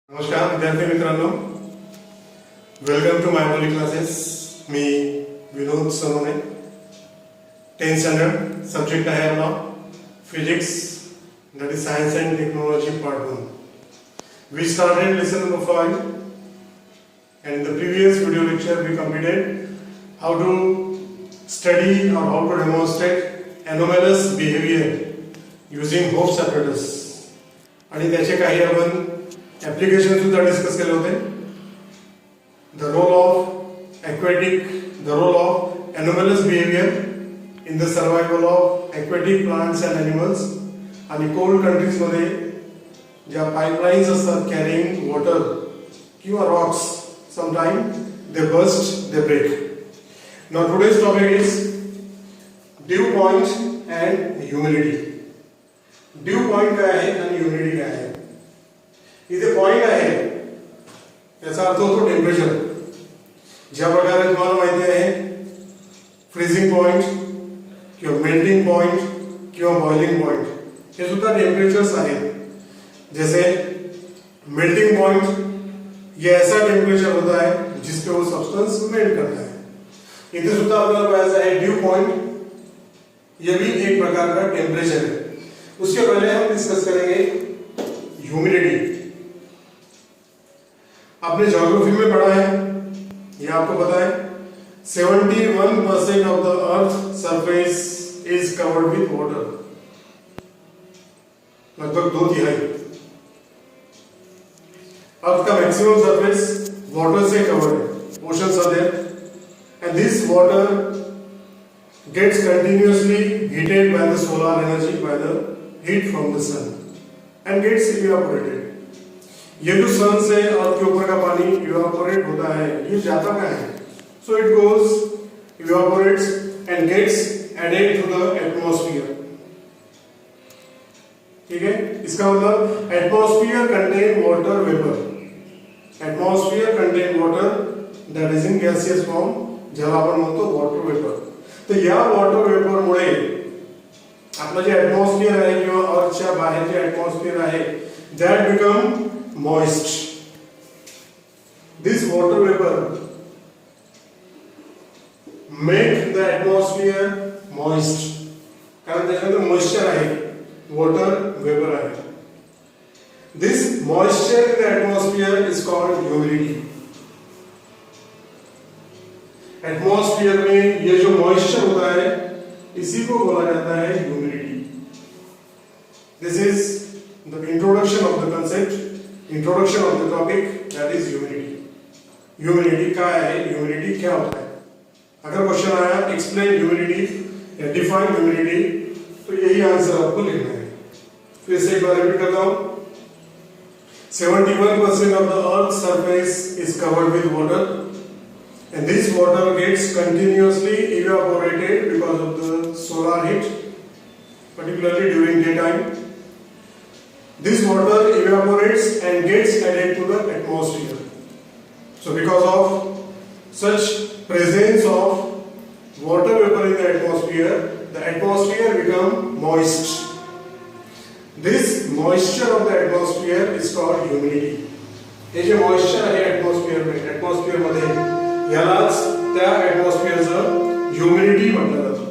नमस्कार विद्यार्थी मित्रांनो, welcome to my Boli classes. मी Vinod Sonone. 10th standard subject आहे आपला physics, that is science and technology part 1. We started lesson number 5 and in the previous video lecture we completed how to study or how to demonstrate anomalous behavior using Hopf apparatus आणि त्याचे काही आपण application सुद्धा discuss केले होते. The role of aquatic, the role of anomalous behavior in the survival of aquatic plants and animals. आणि cold countries मध्ये ज्या पाईपलाईन्स असतात कॅरिंग वॉटर किंवा rocks, sometime they burst, they break. Now today's topic is dew point and humidity. Dew point काय आहे आणि humidity काय आहे. इथे पॉइंट आहे याचा अर्थ होतो टेम्परेचर. ज्या प्रकारे तुम्हाला माहिती आहे फ्रीजिंग पॉइंट किंवा मेल्टिंग पॉइंट किंवा बॉइलिंग पॉइंट हे सुद्धा टेम्परेचर्स आहेत. जैसे मेल्टिंग पॉइंट ये ऐसा टेम्परेचर होता है जिसपे वो सब्सटेंस मेल्ट करता है. इथे सुद्धा आपल्याला पाहायचं आहे ड्यू पॉइंट ये भी एक प्रकार का टेम्परेचर है. उसके पहले हम डिस्कस करेंगे ह्यूमिडिटी. आपने ज्योग्राफी में पढ़ा है, ये आपको पता है 71% of the earth surface is covered with water. लगभग 2/3 अर्थ का मैक्सिमम सरफेस वाटर से कवर्ड है. Oceans are there and this water gets continuously heated by the solar energy, by the heat from the sun and gets evaporated. ये जो सन से अर्थ के ऊपर का पानी इवेपोरेट होता है ये जाता कहाँ है. So it goes evaporates and gets added to the atmosphere. ठीक है, इसका मतलब atmosphere contain water vapour. Atmosphere contain water that is in gaseous form, ज्याला आपण म्हणतो वॉटर वेपर. तर या वॉटर वेपर मुळे आपलं जे एटमॉस्फेयर आहे किंवा अर्थच्या बाहेर जे एटमॉस्फेयर आहे that become moist. This water vapor make the atmosphere moist. कारण त्याच्यामध्ये मॉइश्चर आहे, वॉटर वेपर आहे. This moisture in the atmosphere is called humidity. Atmosphere में ये जो मॉइश्चर होता है इसी को बोला जाता है humidity. This is the introduction of the concept, introduction of the topic, that is humidity. Humidity क्या है, humidity क्या होता है. अगर क्वेश्चन आया explain humidity या define humidity तो यही आंसर आपको लिखना है. फिर से एक बार रिपीट करता हूँ. 71% of the earth's surface is covered with water and this water gets continuously evaporated because of the solar heat, particularly during daytime. This water evaporates and gets added to the atmosphere. So because of such presence of water vapor in the atmosphere become moist. This moisture of the atmosphere is called humidity. Hey J moisture आहे atmosphere मध्ये यालाच त्या atmosphereचं humidity म्हटलं जातं.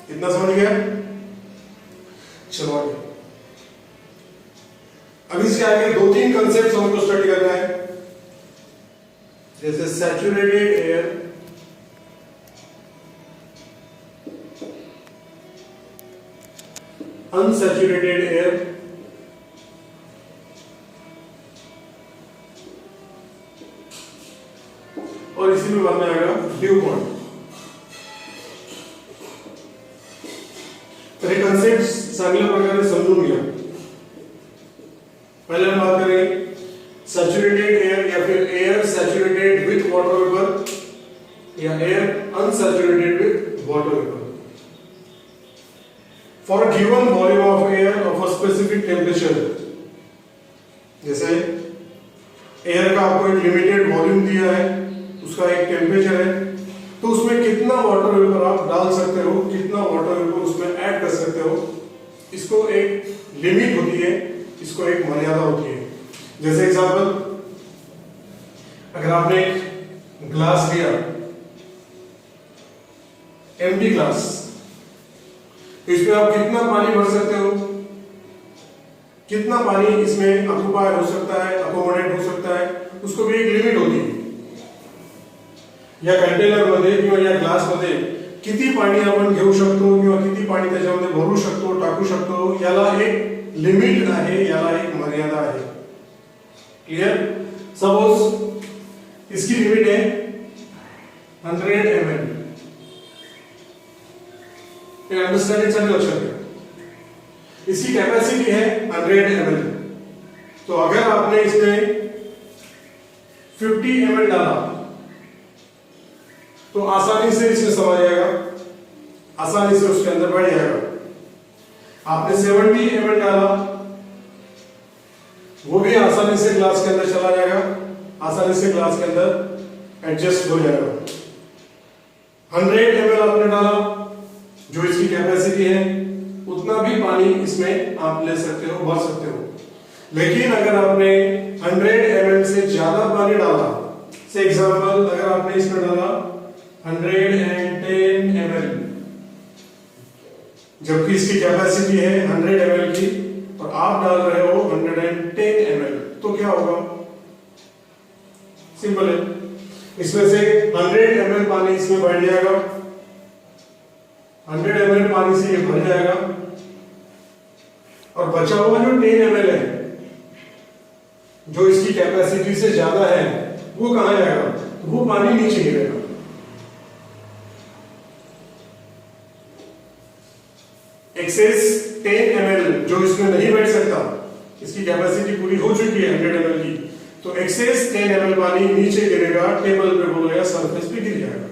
इतना समझ गया? चलो आगे. अब इसके आगे 2-3 कंसेप्ट हमको स्टडी करना है. जैसे सैचुरेटेड एयर, अनसैचुरेटेड एयर, और इसी में बाद में आएगा ड्यू पॉइंट. तर हे कंसेप्ट चांगल्या प्रकारे समजून घ्या. पहले हम बात करेंगे सैचुरेटेड एयर या फिर air saturated with water vapour या air unsaturated with water vapour. For a given volume of air of a specific temperature, जैसे एयर का आपको एक लिमिटेड वॉल्यूम दिया है, उसका एक टेम्परेचर है, तो उसमें कितना वाटर वेपर आप डाल सकते हो, कितना वाटर वेपर उसमें ऐड कर सकते हो, इसको एक लिमिट होती है, इसको एक मर्यादा होती है. जैसे एग्जांपल, अगर आपने एक ग्लास लिया, एम्प्टी ग्लास, तो इसमें आप कितना पानी भर सकते हो, कितना पानी इसमें ऑक्युपाई हो सकता है, अकोमोडेट हो सकता है, उसको भी एक लिमिट होती है. या कंटेनर मध्ये किंवा या ग्लास मध्ये किती पाणी आपण घेऊ शकतो किंवा किती पाणी त्याच्यामध्ये भरू शकतो, टाकू शकतो, याला एक लिमिट आहे, याला एक मर्यादा आहे. क्लियर? सपोज इसकी लिमिट है 100 ml. एक अंडरस्टैंडिंग से लक्षण है. इसकी कैपेसिटी है 100 ml. तो अगर आपने इसमें 50 ml डाला तो आसानी से इसमें समा जाएगा, आसानी से उसके अंदर बढ़ जाएगा. आपने 70 ml डाला, वो भी आसानी से ग्लास के अंदर चला जाएगा, आसानी से ग्लास के अंदर एडजस्ट हो जाएगा. 100 ml आपने डाला, जो इसकी कैपेसिटी है, उतना भी पानी इसमें आप ले सकते हो, भर सकते हो. लेकिन अगर आपने 100 ml से ज्यादा पानी डाला, से एग्जांपल अगर आपने इसमें डाला 110 ml, जबकि इसकी कैपेसिटी है 100 ml की, और आप डाल रहे हो 110 ml, तो क्या होगा? सिंपल है, इसमें से 100 ml पानी इसमें बढ़ जाएगा, 100 ml पानी से ये भर जाएगा, और बचा हुआ जो 10 ml है, जो इसकी कैपेसिटी से ज्यादा है, वो कहां जाएगा? वो पानी नीचे गिरेगा. एक्सेस 10 ml जो इसमें नहीं बैठ सकता, इसकी कैपेसिटी पूरी हो चुकी है 100 ml की, तो एक्सेस 10 ml पानी नीचे गिरेगा, टेबल पे बोलेगा, सरफेस पे गिर जाएगा.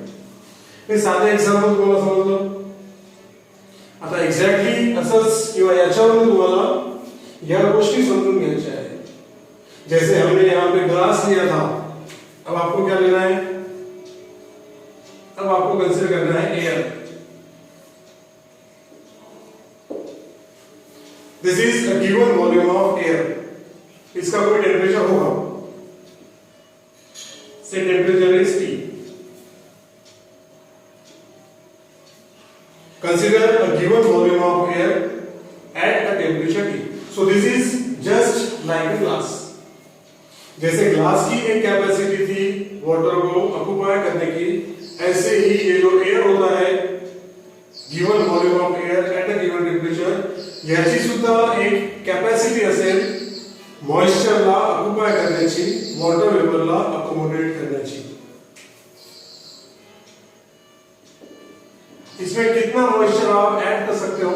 हे साधे एक्झाम्पल तुम्हाला समजलं. आता एक्झॅक्टली असंच किंवा याच्यावरून तुम्हाला या गोष्टी समजून घ्यायच्या आहेत. जैसे हमने यहाँ पे ग्लास लिया था, अब आपको क्या लेना है? अब आपको कंसीडर करना है air. This is a given volume of air. इसका कोई टेम्परेचर होगा, से temperature is T. Consider a given volume of air at a temperature T. So this is just like a glass. जैसे ग्लास की एक capacity थी water को occupy करने की, ऐसे ही ये जो एयर होता है, given volume of air at a given temperature, याची सुद्धा एक कॅपॅसिटी असेल मॉइश्चरला ऑक्युपाय करण्याची, वॉटर वेपरला अकोमोडेट करण्याची. इसमें कितना मॉइश्चर आप ऐड कर सकते हो,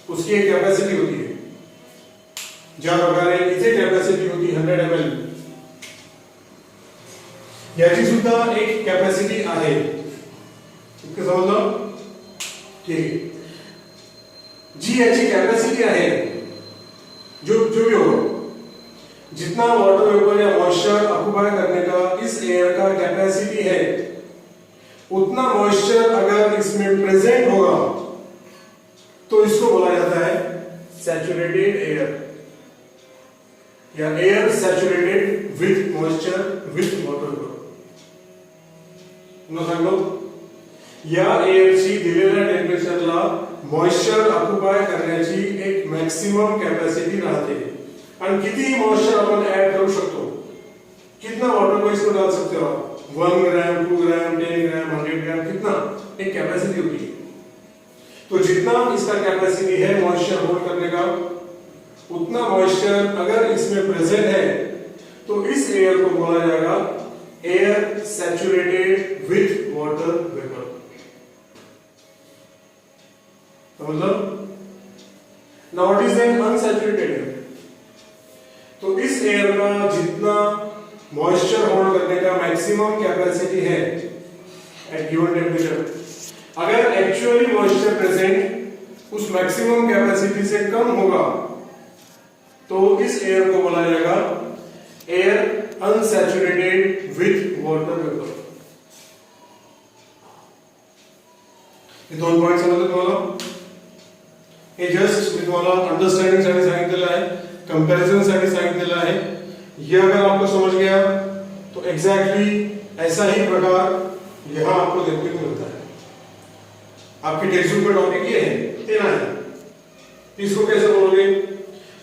उसकी एक कैपेसिटी होती है. ज्या प्रकारे इथे कैपेसिटी होती 100 ml, याची सुद्धा एक कैपेसिटी आहे. इतकं समजलं? ठीक आहे. जी याची कैपेसिटी आहे, जो भी हो, जितना वाटर वेपर या मॉइश्चर ऑक्युपाई करने का इस एयर का कैपेसिटी है, उतना मॉइश्चर अगर इसमें प्रेजेंट होगा तो इसको बोला जाता है सैचुरेटेड एयर, या air saturated with moisture with water vapour. न सांगलो, या एयरची दिलेल्या टेम्परेचरला मॉइश्चर ऑक्युपाय करण्याची एक मॅक्सिमम कॅपॅसिटी राहते. आणि किती मॉइश्चर आपण ऐड करू शकतो, कितना वाटर को इसमें डाल सकते हो, 1 ग्राम, 2 ग्राम, 10 ग्राम, 100 ग्राम, कितना, एक कैपेसिटी होती है. तो जितना इसका कैपेसिटी है मॉइश्चर होल्ड करने का, उतना मॉइश्चर अगर इसमें प्रेजेंट है, तो इस एयर को बोला जाएगा air saturated with water vapour. मतलब now what is an unsaturated air? तो इस एयर का जितना मॉइश्चर होल्ड करने का मैक्सिमम कैपेसिटी है एट गिवन टेम्परेचर, अगर एक्चुअली मॉइश्चर प्रेजेंट उस मैक्सिमम कैपेसिटी से कम होगा, तो इस एयर को बोला जाएगा air unsaturated with water vapour. हे दोन पॉइंट समजले तुम्हाला? हे जस्ट मी तुम्हाला अंडरस्टँडिंग साठी सांगितलेलं आहे, कंपॅरिझन साठी सांगितलेलं आहे. ये अगर आपको समझ गया तो एग्जैक्टली ऐसा ही प्रकार यहां आपको देखने को मिलता है। आपकी टेक्स्ट बुक में टॉपिक ये है, तेना है, इसको कैसे बोलोगे?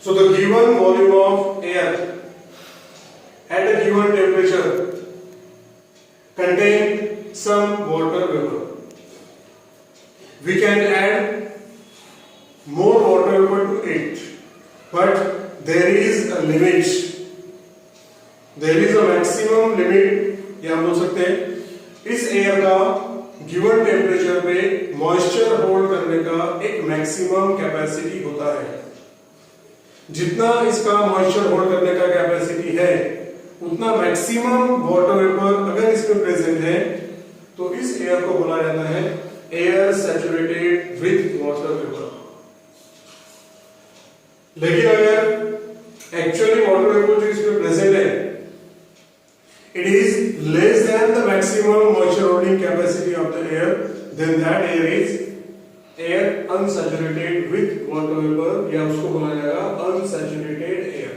So the given volume of air at a given temperature contain some water vapor. We can add more water vapor to it, but there is a limit. There is a maximum limit. या बोल सकते हैं इस air का given temperature पे moisture hold करने का एक मैक्सिमम कैपेसिटी होता है। जितना इसका मॉइस्चर होल्ड करने का कैपेसिटी है उतना मैक्सिमम वाटर वेपर अगर इसमें प्रेजेंट है तो इस एयर को बोला जाता है air saturated with water vapour. लेकिन अगर एक्चुअली वाटर वेपर जो इसमें प्रेजेंट है it is less than the maximum moisture holding capacity of the air, then that air is air unsaturated with water vapour, या उसको बोला जाएगा अनसैचुरेटेड एयर।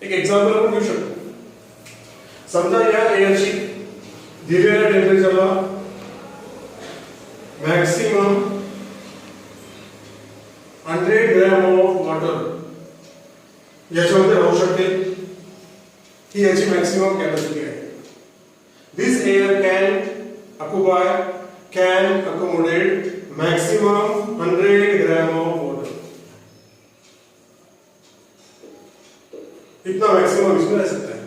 एक एग्जांपल आपण घेऊ शकतो। समजा या एयरची दिलेल्या टेम्परेचरला मॅक्सिमम 100 ग्रॅम ऑफ वॉटर याच्यामध्ये राहू शकते, ही याची मॅक्सिमम कॅपॅसिटी आहे। This air can accommodate maximum 100 gram of water. इतना मैक्सिमम इसमें रह सकता है।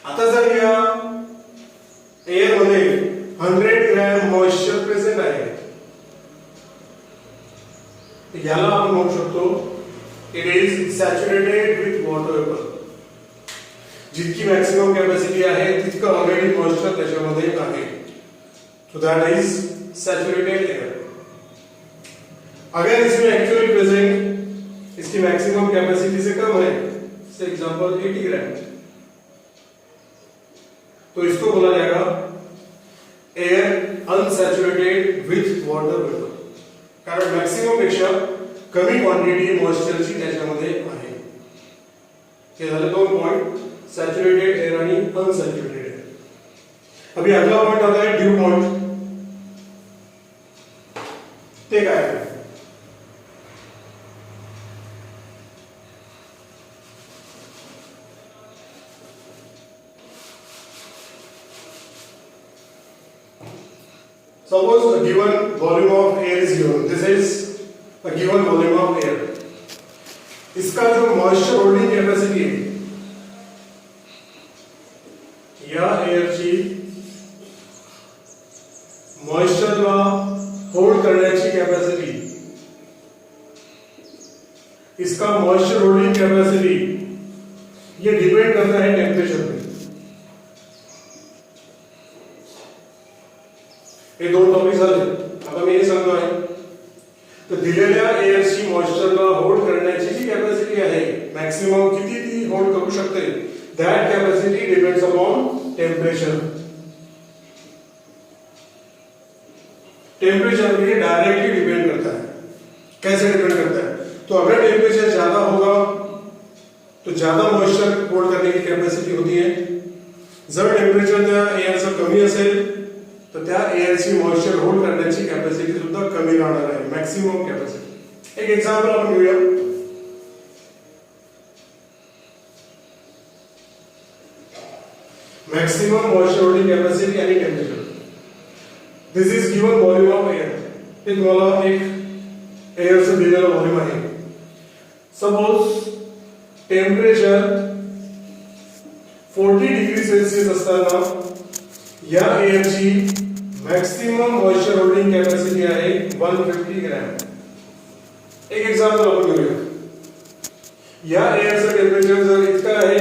आता जर या एयर मध्ये 100 ग्रॅम मॉइस्चर प्रेझेंट आहे, याला आपण म्हणू शकतो it is saturated with water vapour. जितकी मॅक्सिमम कॅपॅसिटी आहे तितका ऑलरेडी मॉइस्चर त्याच्यामध्ये आहे, so that is saturated air. अगर इसमें एक्चुअली प्रेजेंट इसकी मैक्सिमम कैपेसिटी से कम है, से एग्जांपल 80 ग्राम, तो इसको बोला जाएगा air unsaturated with water vapour, कारण मॅक्सिमम पेक्षा कमी क्वांटिटी मॉइस्चरची त्याच्यामध्ये आहे। हे झाले दोन पॉइंट, सैचुरेटेड एयर आणि अनसैचुरेटेड एयर। अभी अगला पॉइंट आता है ड्यू पॉइंट। ते काय आहे? Suppose a given volume of air is given. This is a given volume of air. इसका जो मॉइस्चर होल्डिंग कैपेसिटी है या एयरची मॉइस्चरला होल्ड करण्याची कैपेसिटी, इसका मॉइस्चर होल्डिंग कैपेसिटी ये डिपेंड करता है टेम्परेचर पे। हे दोन टॉपिक झाले। आता मी हे सांगतोय तर दिलेल्या एयरची मॉइस्चरला होल्ड करण्याची जी कॅपॅसिटी आहे मॅक्सिमम किती ती होल्ड करू शकते, that capacity depends upon temperature. Temperature पे डायरेक्टली डिपेंड करता है। कैसे डिपेंड करता है? तो अगर टेम्परेचर ज्यादा होगा तो ज्यादा मॉइस्चर होल्ड करने की कैपेसिटी होती है। जर टेम्परेचर त्या एयरचं कमी असेल तर त्या एयरची मॉइस्चर होल्ड करण्याची कॅपॅसिटी सुद्धा कमी राहणार आहे, मॅक्सिमम कॅपॅसिटी। एक एग्जांपल आपण घेऊया। मॅक्सिमम मॉइस्चर होल्डिंग कॅपॅसिटी आणि temperature. This is given volume of air. हे तुम्हाला एक एयरचं दिलेलं वॉल्यूम आहे। सपोज टेम्परेचर 40 डिग्री सेल्सियस असताना या एयरची मॅक्सिमम मॉइस्चर होल्डिंग कैपेसिटी आहे 150 ग्रॅम। एक एग्जांपल आपण घेऊया। या एयरचं टेम्परेचर जर इतका आहे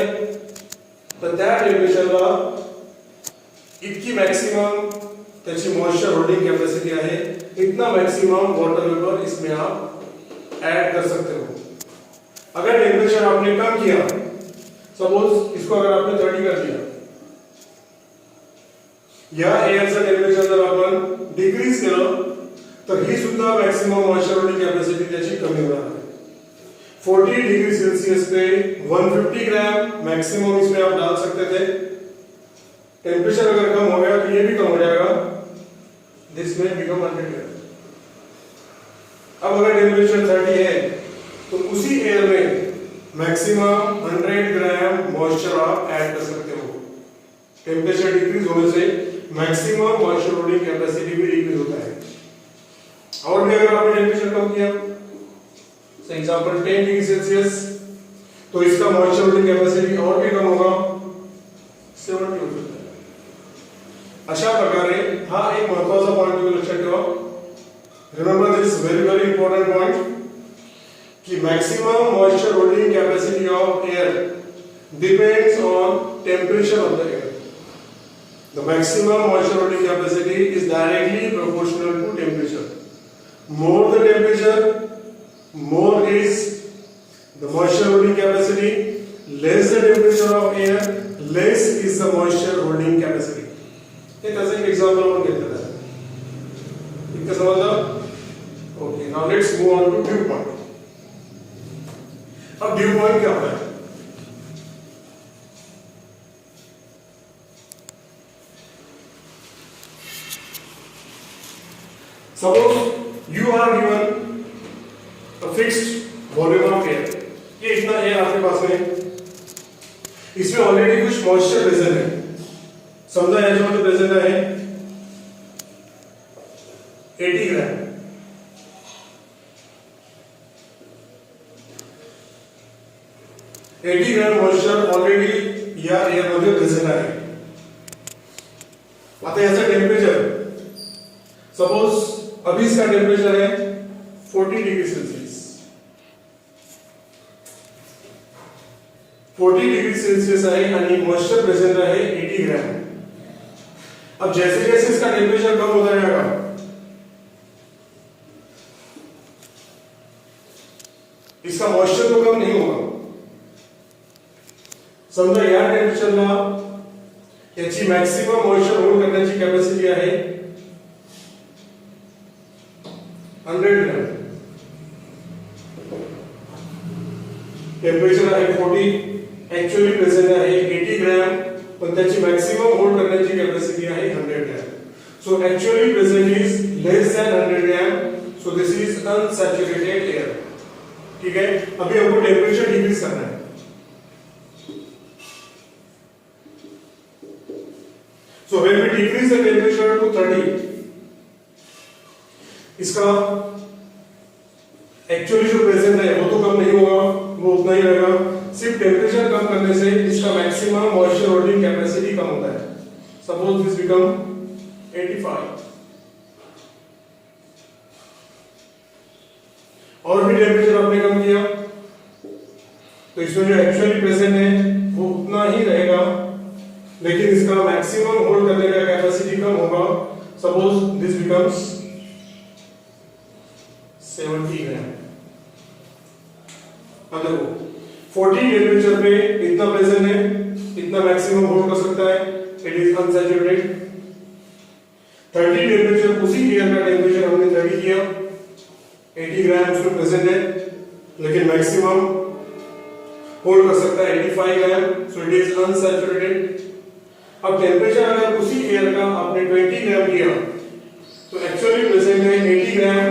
तर त्या टेम्परेचरला इतकी मॅक्सिमम त्याची मॉइस्चर होल्डिंग कैपेसिटी है, इतना मैक्सिमम वाटर वेपर इसमें आप ऐड कर सकते हो। अगर टेम्परेचर आपने कम किया, सपोज इसको अगर आपने 30 कर दिया, या एयरचं टेम्परेचर जर आपण डिक्रीज केलं तर ही सुद्धा मॅक्सिमम मॉइस्चर होल्डिंग कैपेसिटी त्याची कमी होणार आहे। 40 डिग्री सेल्सियस पे 150 ग्राम मैक्सिमम इसमें आप डाल सकते थे। टेम्परेचर अगर कम हो गया तो ये भी कम हो जाएगा, दिस में बिकम 100 ग्राम। अब अगर टेम्परेचर 30 है तो उसी एयर में मैक्सिमम 100 ग्राम मॉइस्चर आप ऐड कर सकते हो। टेम्परेचर डिक्रीज होने से मैक्सिमम मॉइस्चर होल्डिंग कैपेसिटी भी डिक्रीज होता है। और भी अगर आपने टेम्परेचर कम किया, फॉर एग्जांपल 10 डिग्री सेल्सियस, तो इसका मॉइस्चर होल्डिंग कैपेसिटी और भी कम होगा, 70 हो सकता है। अशा प्रकारे हा एक महत्त्वाचा पॉइंट तुम्ही लक्षात ठेवा। Remember this very important point कि maximum moisture holding capacity of air depends on temperature of the air. The maximum moisture holding capacity is directly proportional to temperature. More the temperature, more is the moisture holding capacity. Less the temperature of air, less is the moisture holding capacity. एक ऐसा एक example और घेतलेला आहे। इतकं समजलं? Okay, now let's move on to dew point. अब dew point क्या होता है? Suppose you are given a fixed volume of air. ये इतना एयर आपके पास में, इसमें ऑलरेडी कुछ मॉइस्चर प्रेजेंट है। समझा याच्यामध्ये प्रेजेंट आहे 80 ग्राम। मॉइस्चर ऑलरेडी या एयर मध्ये प्रेजेंट आहे। आता याचा टेम्परेचर, सपोज अभी इसका टेम्परेचर है 40 डिग्री सेल्सियस। 40 डिग्री सेल्सियस आहे आणि मॉइस्चर प्रेजेंट आहे 80 ग्राम। अब जैसे जैसे इसका टेम्परेचर कम होता जाएगा, इसका मॉइस्चर तो कम नहीं होगा। समजा या टेम्परेचरला याची मॅक्सिमम मॉइस्चर होल्ड करण्याची कॅपॅसिटी आहे 100 ग्राम। टेम्परेचर आहे 40, ऍक्च्युअली प्रेझेंट आहे 80 ग्राम, पण त्याची मॅक्सिमम होल्ड करण्याची कॅपॅसिटी आहे 100 gram. So actually present is less than 100 gram, so this is unsaturated air. ठीक है, अभी हमको टेम्परेचर डिक्रीज करना है। So when we decrease the temperature to 30, इसका एक्चुअली जो प्रेजेंट है वो तो कम नहीं होगा, वो उतना ही रहेगा। सिर्फ टेम्परेचर कम करने से इसका मैक्सिमम मॉइस्चर होल्डिंग कैपेसिटी कम होता है। Suppose this become 85। और भी टेम्परेचर आपने कम किया तो इसमें जो एक्चुअली प्रेजेंट है वो उतना ही रहेगा, लेकिन इसका मैक्सिमम होल्ड करने का कैपेसिटी कम होगा। सपोज दिस बिकम्स 70 ग्राम। अब देखो 40 टेम्परेचर पे इतना प्रेजेंट है, इतना मैक्सिमम होल्ड कर सकता है, इट इज अनसैचुरेटेड। 30 टेम्परेचर, उसी एयर का टेम्परेचर हमने 30 किया, 80 ग्राम उसमें प्रेजेंट है, लेकिन मैक्सिमम होल्ड कर सकता है 85 ग्राम, सो इट इज अनसैचुरेटेड। अब टेम्परेचर अगर उसी एयर का आपने 20 ग्राम किया तो एक्चुअली प्रेजेंट है 80 ग्राम,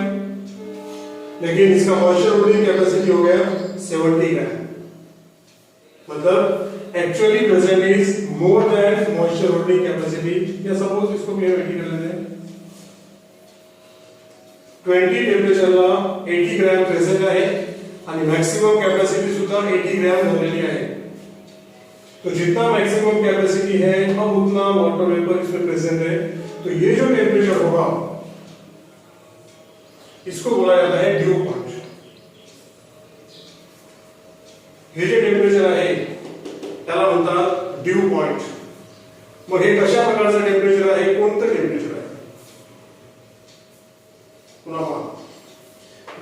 लेकिन इसका मॉइस्चर होल्डिंग कैपेसिटी हो गया 70 ग्राम। मतलब actually present is more than moisture holding capacity. या सपोज इसको क्लियर कर लेते हैं, 20 टेम्परेचरला 80 ग्राम प्रेजेंट आहे आणि मॅक्सिमम कॅपॅसिटी सुद्धा 80 ग्राम झालेली आहे। तो जितना मैक्सिमम कैपेसिटी है अब उतना वाटर वेपर इसमें प्रेजेंट है। तो ये जो टेम्परेचर होगा इसको बोला जाता है ड्यू पॉइंट। हे जे टेम्परेचर आहे त्याला म्हणतात ड्यू पॉइंट। मग हे कशा प्रकारचं टेम्परेचर आहे, कोणतं टेम्परेचर आहे? पुन्हा पहा,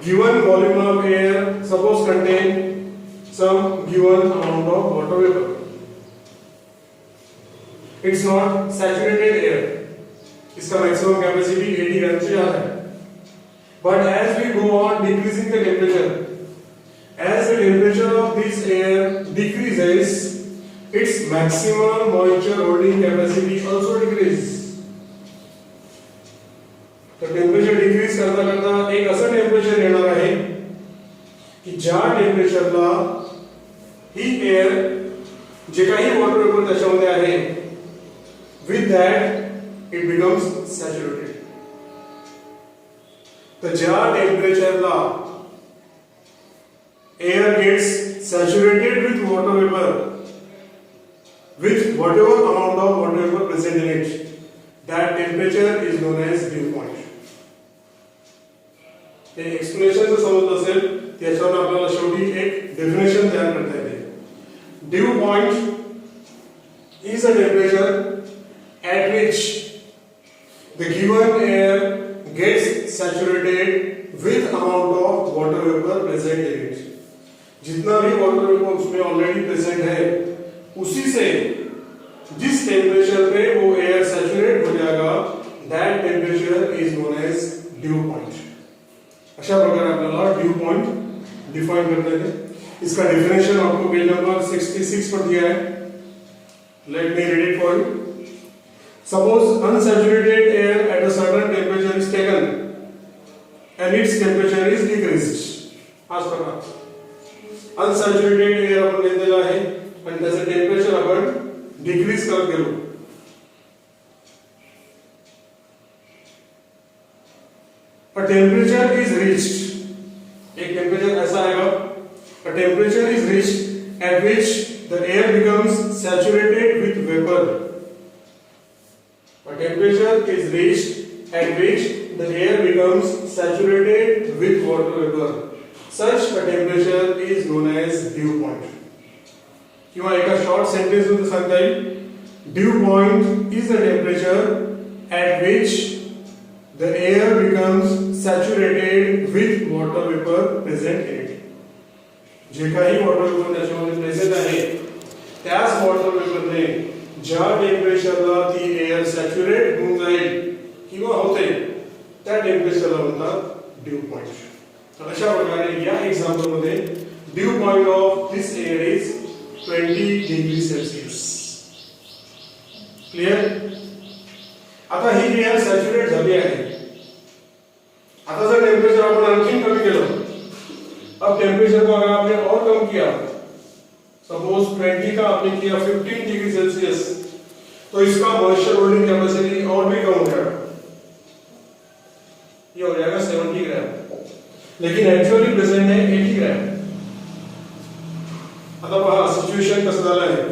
given volume of air suppose contain some given amount of water vapour, it's not saturated air, इसका मैक्सिमम कैपेसिटी 80 ग्राम से ज्यादा है। But as we go on decreasing the temperature, As the temperature of this air decreases, its maximum moisture holding capacity also decreases. तर temperature decrease करता करता एक असं temperature येणार आहे की ज्या टेम्परेचरला ही एअर जे काही वॉटर वेपर त्याच्यामध्ये आहे with that it becomes saturated. तर ज्या टेम्परेचरला air gets saturated with water vapor with whatever amount of water vapor present in it, that temperature is known as dew point. Hey explanation जर समजलं असेल त्याच्यावर आपल्याला शेवटी एक डेफिनेशन तयार करता येते. Dew point is a temperature at which the given air gets saturated with amount of water vapor present in it. जितना भी वाटर वेपर उसमें ऑलरेडी प्रेजेंट है उसी से जिस टेम्परेचर पे वो एयर सैचुरेट हो जाएगा that temperature is known as dew point. अशा प्रकारे आपल्याला ड्यू पॉइंट डिफाइन करता है. इसका डेफिनेशन आपको पेज नंबर 66 पर दिया है. Let me read it for you. Suppose unsaturated air at a certain temperature is taken and its temperature is decreased. आज प्रकार अनसॅच्युरेटेड एअर आपण घेतलेला आहे आणि त्याचे टेम्परेचर आपण डिक्रीज करत गेलो. अ टेम्परेचर इज रीच्ड. एक टेम्परेचर ऐसा आएगा अ temperature is reached at which the air becomes saturated with vapour. A temperature is reached at which the air becomes saturated with water vapour. Such a temperature is known as dew point. किंवा एका short sentence मध्ये सांगता येईल dew point is the temperature at which the air becomes saturated with water vapor present in it. जे काही water vapour त्याच्यामध्ये present आहे त्याच water वेपरने ज्या टेम्परेचरला ती एअर सॅच्युरेट होऊन जाईल किंवा होते त्या टेम्परेचरला म्हणतात ड्यू पॉइंट. अशा प्रकारे या एक्झाम्पल मध्ये due point of this air is 20 degree Celsius. Clear. आता ही एअर सॅच्युरेट झाली आहे. आता जर टेम्परेचर आपण आणखी कमी केलं, अब टेम्परेचर को अगर आपने और कम किया, सपोज 20 का आपने किया 15 डिग्री सेल्सियस, तो इसका मॉइस्चर होल्डिंग कैपेसिटी और भी कम हो जाएगा. ये हो जाएगा 70 ग्राम, लेकिन एक्चुअली प्रेजेंट है 80 ग्राम. आता पहा सिच्युएशन कसं झालं आहे.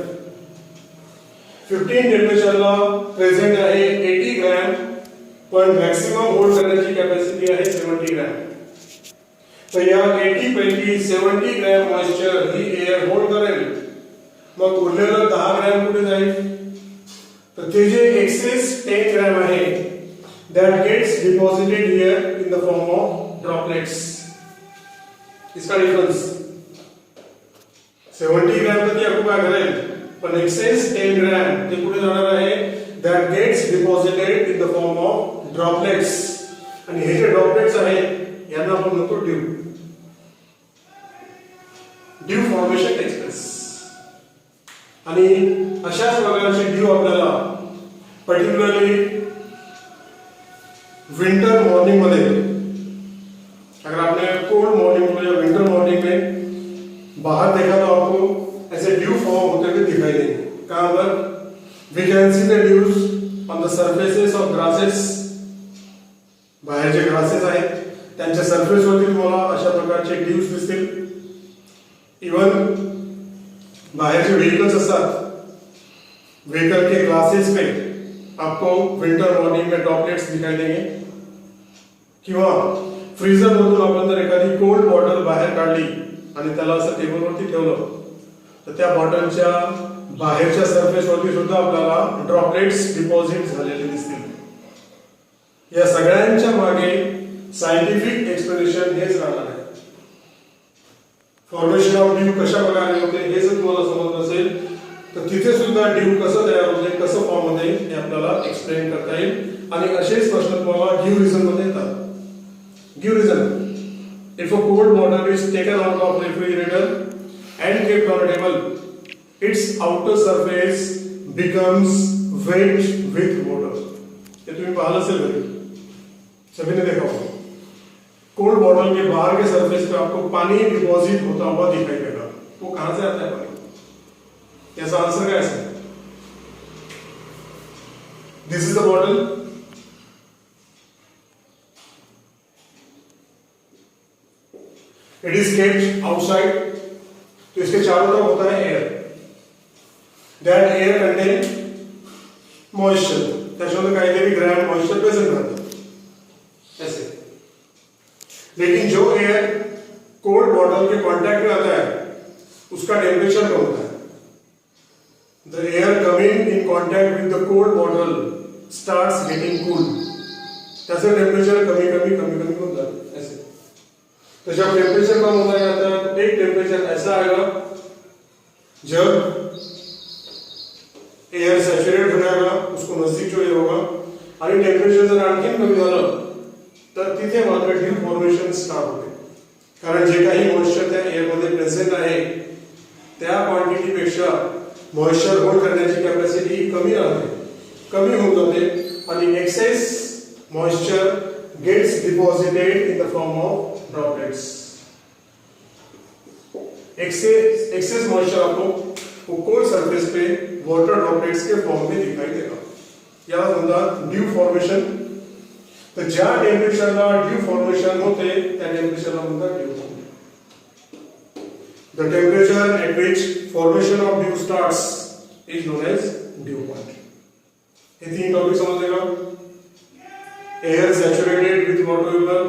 15 टेम्परेचरला प्रेजेंट आहे 80 ग्राम, पण मॅक्सिमम होल्ड करण्याची कॅपॅसिटी आहे 70 ग्राम. तर या 80 पैकी 70 ग्राम मॉइस्चर ही एअर होल्ड करेल. मग उरलेलं 10 ग्राम कुठे जाईल? तर ते जे एक्सेस 10 ग्राम आहे that gets deposited here in the form of droplets. इसका डिफरेंस 70 ग्राम तक ऑक्युपाय करेल, पण एक्सेस 10 ग्राम ते कुठे जाणार आहे? that gets deposited in the form of droplets. आणि हे जे ड्रॉपलेट्स आहेत यांना आपण म्हणतो ड्यू. Due formation express. आणि अशाच प्रकारचे ड्यू आपल्याला पर्टिक्युलरली विंटर मॉर्निंग मध्ये, अगर आपने कोल्ड मॉर्निंग में या विंटर मॉर्निंग में बाहर देखा तो आपको ऐसे ड्यू फॉर्म होते हुए दिखाई देंगे. कहां पर? We can see the dews on the surfaces of grasses. बाहेर जे ग्रासेस आहेत त्यांच्या सरफेस वरती तुम्हाला अशा प्रकारचे ड्यूज दिसतील. इवन बाहेर जे व्हीकल्स असतात, व्हीकल के ग्लासेस पे आपको विंटर मॉर्निंग में ड्रॉपलेट्स दिखाई देंगे. किंवा फ्रीजर मधून आपण जर एखादी कोल्ड बॉटल बाहेर काढली आणि त्याला असं टेबलवरती ठेवलं तर त्या बॉटलच्या बाहेरच्या सरफेस वरती सुद्धा आपल्याला ड्रॉपलेट्स डिपॉझिट झालेले दिसतील. या सगळ्यांच्या मागे सायंटिफिक एक्सप्लेनेशन हेच राहणार आहे. फॉर्मेशन ऑफ ड्यू कशा प्रकारे होते हे जर तुम्हाला समजत असेल तर तिथे सुद्धा ड्यू कसं तयार होते, कसं फॉर्म होते हे आपल्याला एक्सप्लेन करता येईल. आणि असेच प्रश्न तुम्हाला गिव्ह रिझन मध्ये येतात. Give reason. If a cold water air is taken out of refrigerator and kept on a table, its outer surface becomes wet with water. ये तुम्हें पहले से लगे, सभी ने देखा होगा। कोल्ड बॉटल के बाहर के सरफेस पे आपको पानी डिपॉजिट होता हुआ दिखाई देगा। वो कहां से आता है पानी? ऐसा आंसर क्या है? This is the bottle. It is kept outside. तो इसके चारों तरफ होता है air. That air contain moisture. त्याच्यामध्ये काहीतरी ग्रॅम मॉइश्चर प्रेझेंट राहतं ऐसे. लेकिन जो एयर कोल्ड बॉटल के कांटेक्ट में आता है उसका टेम्परेचर कम होता है. The air coming in contact with the cold bottle starts getting cool. त्याचं टेम्परेचर कमी होता है ऐसे. तो जब टेम्परेचर कम होता जाता है तो एक टेम्परेचर ऐसा आएगा जब एयर सैचुरेट हो जाएगा, उसको नजदीक जो होगा आणि टेम्परेचर जर आणखी कमी झालं तर तिथे मात्र ड्यू फॉर्मेशन स्टार्ट होते. कारण जे काही मॉइश्चर त्या एयर मध्ये प्रेझेंट आहे त्या क्वांटिटी पेक्षा मॉइश्चर होल्ड करण्याची कॅपॅसिटी कमी राहते, कमी होऊन जाते आणि excess moisture gets deposited in the form of droplets. Excess moisture आपको वो कोल्ड सरफेस पे वाटर ड्रॉपलेट्स के फॉर्म में दिखाई देगा. याला म्हणतात ड्यू फॉर्मेशन. तर ज्या टेम्परेचरला ड्यू फॉर्मेशन होते त्या टेम्परेचरला म्हणतात due point. The temperature at which formation of dew starts is known as dew point. ये तीन टॉपिक समझेगा. Air saturated with water vapor,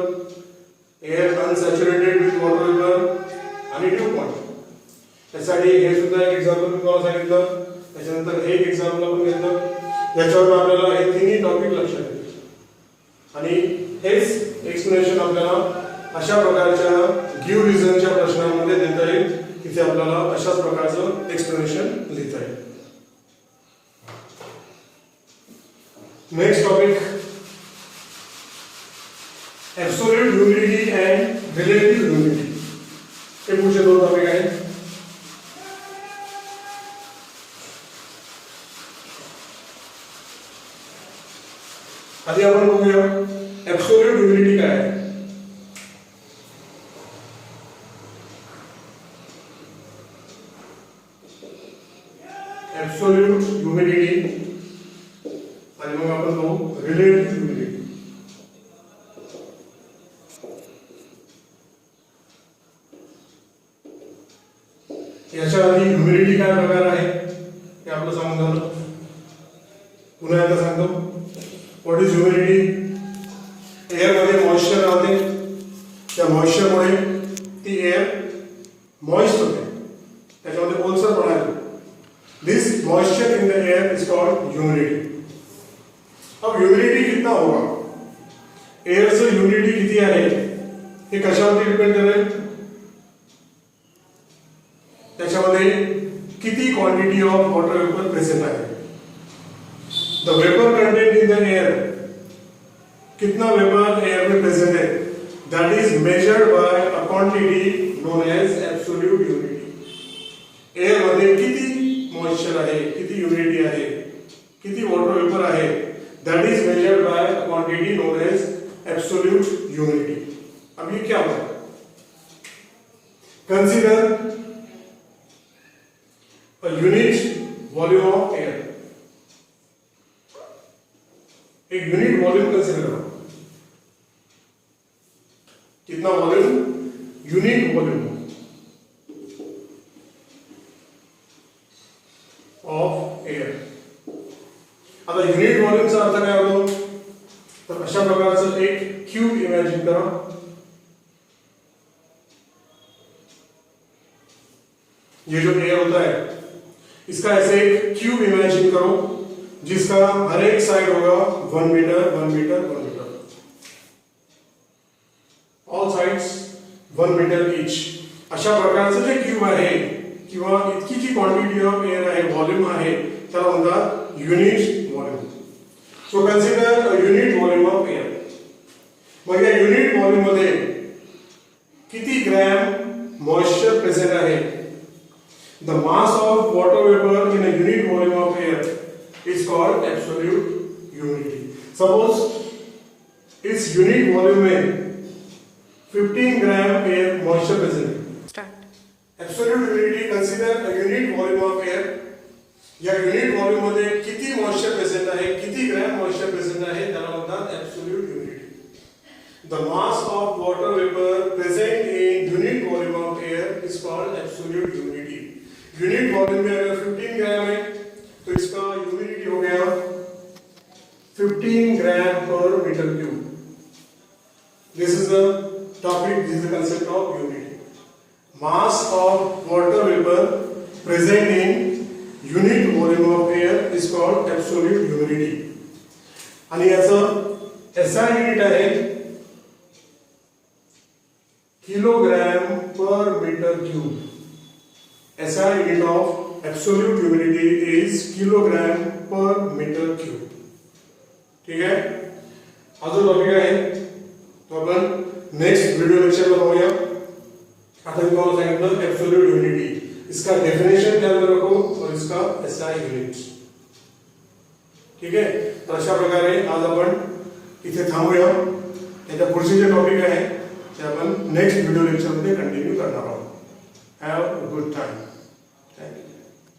air unsaturated with water vapor आणि dew point. त्यासाठी हे सुद्धा एक एक्झाम्पल मी तुम्हाला सांगितलं. त्याच्यानंतर एक एक्झाम्पल आपण घेतलं. याच्यावर आपल्याला हे तिन्ही टॉपिक लक्षात येतील आणि हेच एक्सप्लेनेशन आपल्याला अशा प्रकारच्या गिव रिझनच्या प्रश्नांमध्ये देता येईल. तिथे आपल्याला अशाच प्रकारचं एक्सप्लेनेशन लिहिता येईल. Next topic absolute humidity and relative humidity. हे पुढचे दोन टॉपिक आहेत. आधी आपण बघूया ऍब्सोल्यूट ह्युमिडिटी काय आहे. ऍब्सोल्यूट ह्युमिडिटी आणि मग आपण बघू रिलेटिव्ह ह्युमिडिटी. याच्या आधी ह्युमिडिटी काय प्रकार आहे हे आपलं सांगून झालं. पुन्हा एकदा सांगतो. What is humidity? एअर मध्ये मॉइश्चर राहते, त्या मॉइश्चर मुळे ती एअर मॉइस्ट होते, त्याच्यामध्ये ओलसरपणा येतो. This moisture in the air is called humidity. अब ह्युमिडिटी कितना होगा? एअरचं ह्युमिडिटी किती आहे हे कशावरती डिपेंड करेल? त्याच्यामध्ये किती quantity of water vapour present आहे. The vapour content in the air, कितना वेपर एयर में प्रेजेंट है, that is measured by a quantity known as absolute humidity. Air मध्ये किती मॉइश्चर आहे, किती ह्युमिडिटी आहे, किती वॉटर वेपर आहे, that is measured by a quantity known as absolute humidity. अब ये क्या होता है? Consider a unit volume of air. एक यूनिट वॉल्यूम कंसीडर करो. कितना volume? Unit volume of air. आता युनिट वॉल्यूमचा अर्थ काय होतो? तर अशा प्रकारचं एक क्यूब इमॅजिन करा. ये जो एयर होता है इसका ऐसे एक क्यूब इमेजिन करो जिसका हर एक साइड होगा 1 metre 1 metre 1 metre, all sides 1 metre each. अशा प्रकारचं जे क्यूब आहे किंवा इतकी जी क्वांटिटी ऑफ एअर आहे, व्हॉल्यूम आहे, त्याला म्हणतात unit volume. So consider a unit volume of air. मग या युनिट व्हॉल्यूम मध्ये किती ग्रॅम प्रेझेंट आहे, the mass of water vapour in a unit volume of air is called absolute humidity. Suppose इस यूनिट वॉल्यूम में 15 ग्राम air moisture present है. Absolute humidity consider a unit volume of air. या unit volume मध्ये किती moisture present आहे, किती gram moisture present आहे, त्याला म्हणतात absolute humidity. The mass of water vapour present in unit volume of air is called absolute humidity. Unit volume में अगर 15 ग्राम है तो इसका ह्यूमिडिटी हो गया 15 gram per metre cube. This is the topic, this is the concept of humidity. Mass of water vapour present in unit volume of air is called absolute humidity. आणि याचं SI unit आहे kilogram per metre cube. SI unit of absolute humidity is kilogram per meter cube. ठीक है, हा जो topic आहे तो आपण नेक्स्ट व्हिडिओ लेक्चरला पाहूया. आता मी तुम्हाला सांगितलं एब्सोल्यूट ह्युमिडिटी, इसका डेफिनेशन ध्यान में रखो और इसका SI यूनिट. ठीक है, तर अशा प्रकारे आज आपण इथे थांबूया. त्याच्या पुढचे जे टॉपिक आहे ते आपण नेक्स्ट व्हिडिओ लेक्चरमध्ये कंटिन्यू करणार आहोत. Have a good time.